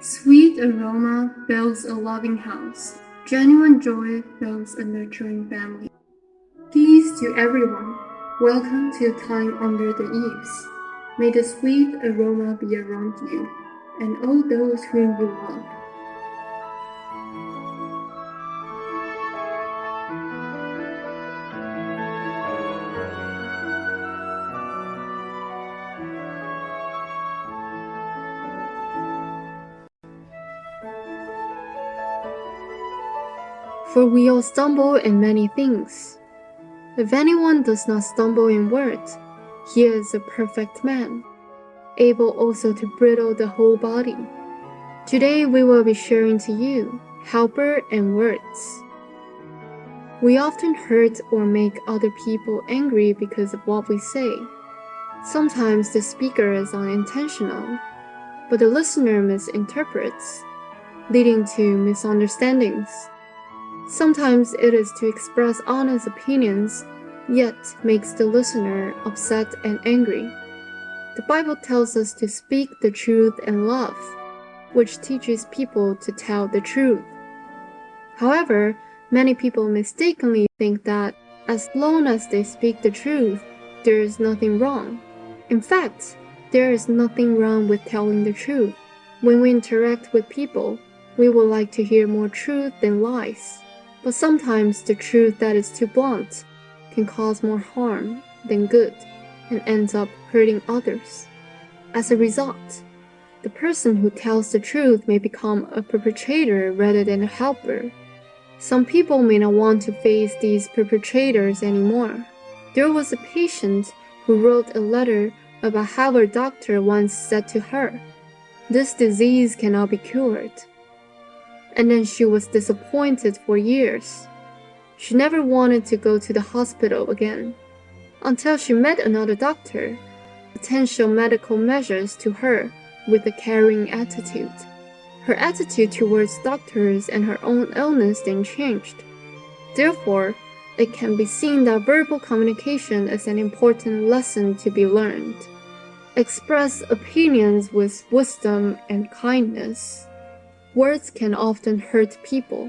Sweet aroma builds a loving house. Genuine joy builds a nurturing family. Peace to everyone. Welcome to Time Under the Eaves. May the sweet aroma be around you and all those whom you love. For we all stumble in many things. If anyone does not stumble in words, he is a perfect man, able also to bridle the whole body. Today we will be sharing to you helper and words. We often hurt or make other people angry because of what we say. Sometimes the speaker is unintentional, but the listener misinterprets, leading to misunderstandings. Sometimes it is to express honest opinions, yet makes the listener upset and angry. The Bible tells us to speak the truth in love, which teaches people to tell the truth. However, many people mistakenly think that as long as they speak the truth, there is nothing wrong. In fact, there is nothing wrong with telling the truth. When we interact with people, we would like to hear more truth than lies. But sometimes the truth that is too blunt can cause more harm than good and ends up hurting others. As a result, the person who tells the truth may become a perpetrator rather than a helper. Some people may not want to face these perpetrators anymore. There was a patient who wrote a letter about how her doctor once said to her, "This disease cannot be cured." And then she was disappointed for years. She never wanted to go to the hospital again, until she met another doctor, potential medical measures to her with a caring attitude. Her attitude towards doctors and her own illness then changed. Therefore, it can be seen that verbal communication is an important lesson to be learned. Express opinions with wisdom and kindness. Words can often hurt people,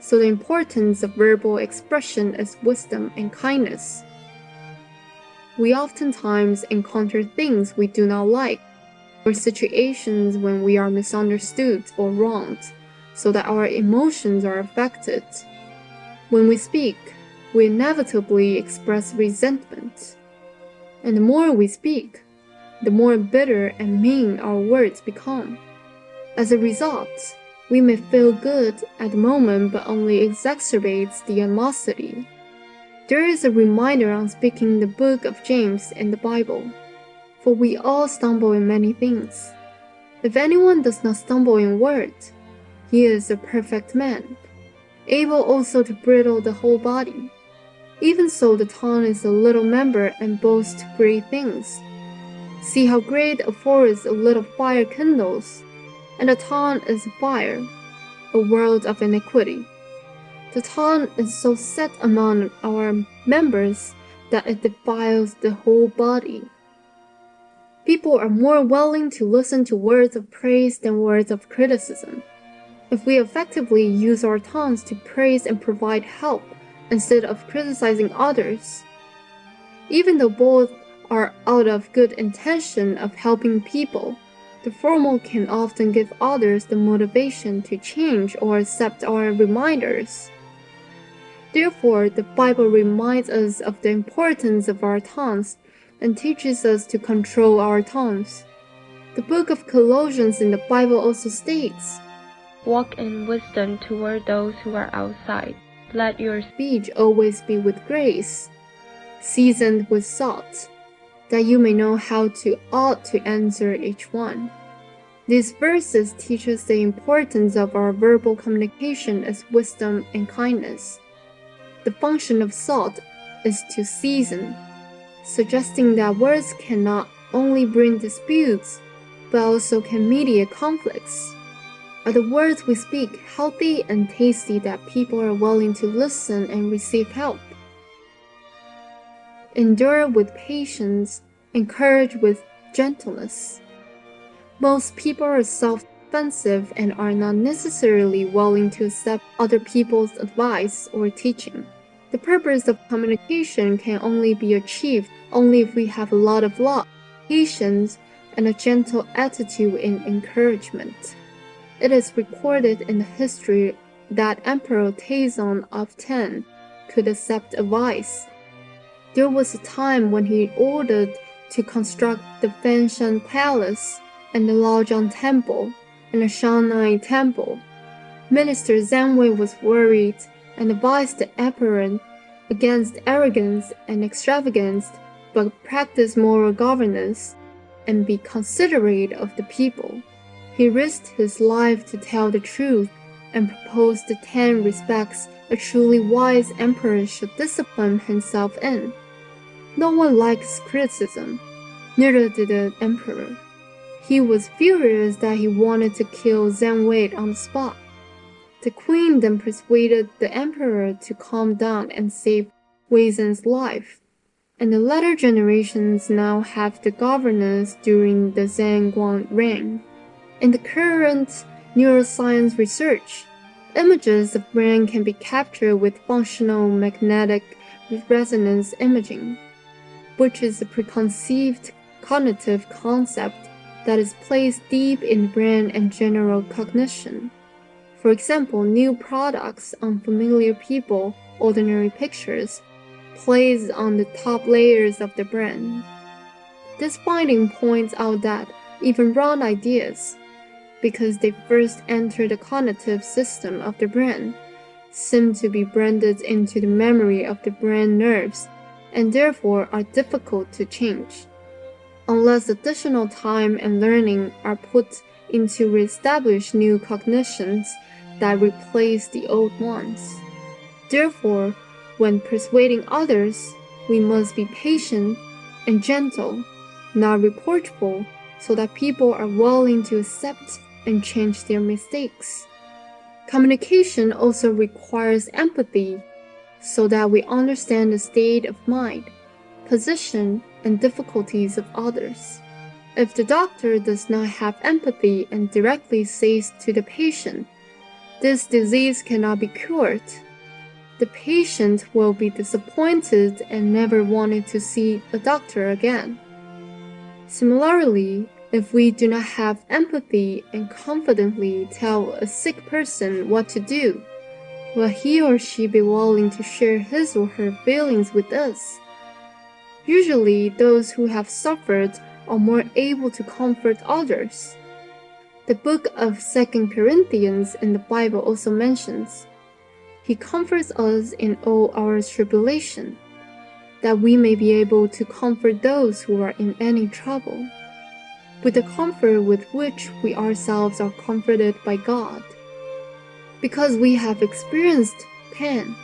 so the importance of verbal expression is wisdom and kindness. We oftentimes encounter things we do not like, or situations when we are misunderstood or wronged, so that our emotions are affected. When we speak, we inevitably express resentment. And the more we speak, the more bitter and mean our words become. As a result, we may feel good at the moment but only exacerbates the animosity. There is a reminder on speaking the book of James in the Bible. For we all stumble in many things. If anyone does not stumble in words, he is a perfect man, able also to bridle the whole body. Even so, the tongue is a little member and boasts great things. See how great a forest a little fire kindles, and the tongue is fire, a world of iniquity. The tongue is so set among our members that it defiles the whole body. People are more willing to listen to words of praise than words of criticism. If we effectively use our tongues to praise and provide help instead of criticizing others, even though both are out of good intention of helping people, the former can often give others the motivation to change or accept our reminders. Therefore, the Bible reminds us of the importance of our tongues and teaches us to control our tongues. The book of Colossians in the Bible also states, "Walk in wisdom toward those who are outside. Let your speech always be with grace, seasoned with salt, that you may know how to ought to answer each one." These verses teach us the importance of our verbal communication as wisdom and kindness. The function of salt is to season, suggesting that words can not only bring disputes, but also can mediate conflicts. Are the words we speak healthy and tasty that people are willing to listen and receive help? Endure with patience, encourage with gentleness. Most people are soft defensive and are not necessarily willing to accept other people's advice or teaching. The purpose of communication can only be achieved only if we have a lot of love, patience, and a gentle attitude in encouragement. It is recorded in the history that Emperor Taizong of Tang could accept advice. There was a time when he ordered to construct the Fanshan Palace and the Laojiang Temple and the Shanghai Temple. Minister Zhang Wei was worried and advised the emperor against arrogance and extravagance, but practice moral governance and be considerate of the people. He risked his life to tell the truth and proposed the 10 respects a truly wise emperor should discipline himself in. No one likes criticism, neither did the emperor. He was furious that he wanted to kill Zhang Wei on the spot. The queen then persuaded the emperor to calm down and save Wei Zhen's life, and the latter generations now have the governance during the Zhang reign. In the current neuroscience research, images of brain can be captured with functional magnetic resonance imaging, which is a preconceived cognitive concept that is placed deep in the brain and general cognition. For example, new products, unfamiliar people, ordinary pictures, plays on the top layers of the brain. This finding points out that even wrong ideas, because they first enter the cognitive system of the brain, seem to be branded into the memory of the brain nerves and therefore are difficult to change, unless additional time and learning are put into re-establish new cognitions that replace the old ones. Therefore, when persuading others, we must be patient and gentle, not reproachful, so that people are willing to accept and change their mistakes. Communication also requires empathy, so that we understand the state of mind, position, and difficulties of others. If the doctor does not have empathy and directly says to the patient, "This disease cannot be cured," the patient will be disappointed and never wanted to see a doctor again. Similarly, if we do not have empathy and confidently tell a sick person what to do, will he or she be willing to share his or her feelings with us? Usually, those who have suffered are more able to comfort others. The book of 2 Corinthians in the Bible also mentions, "He comforts us in all our tribulation, that we may be able to comfort those who are in any trouble, with the comfort with which we ourselves are comforted by God." Because we have experienced pain,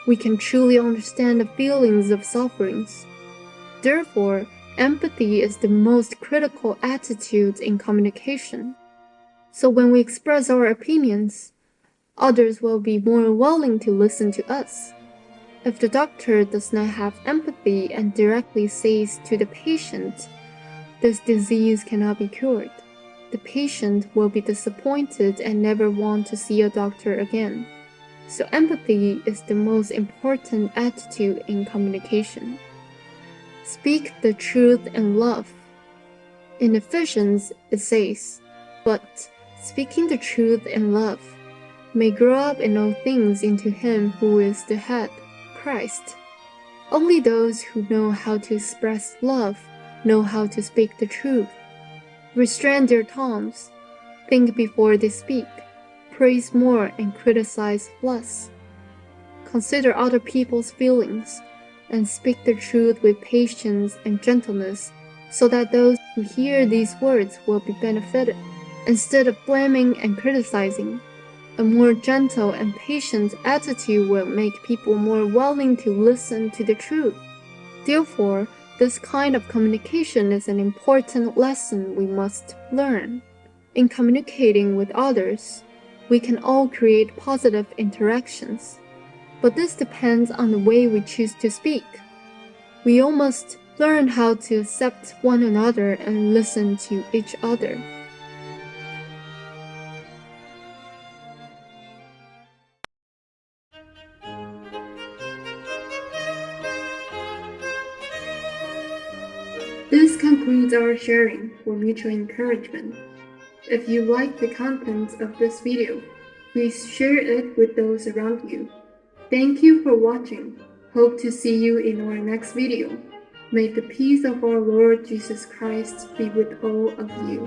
we can truly understand the feelings of sufferings. Therefore, empathy is the most critical attitude in communication. So when we express our opinions, others will be more willing to listen to us. If the doctor does not have empathy and directly says to the patient, "This disease cannot be cured," the patient will be disappointed and never want to see a doctor again. So empathy is the most important attitude in communication. Speak the truth in love. In Ephesians, it says, "But speaking the truth in love may grow up in all things into Him who is the head, Christ." Only those who know how to express love know how to speak the truth. Restrain their tongues, think before they speak, praise more and criticize less. Consider other people's feelings, and speak the truth with patience and gentleness, so that those who hear these words will be benefited. Instead of blaming and criticizing, a more gentle and patient attitude will make people more willing to listen to the truth. Therefore, this kind of communication is an important lesson we must learn. In communicating with others, we can all create positive interactions, but this depends on the way we choose to speak. We all must learn how to accept one another and listen to each other. needs our sharing for mutual encouragement. If you like the content of this video, please share it with those around you. Thank you for watching. Hope to see you in our next video. May the peace of our Lord Jesus Christ be with all of you.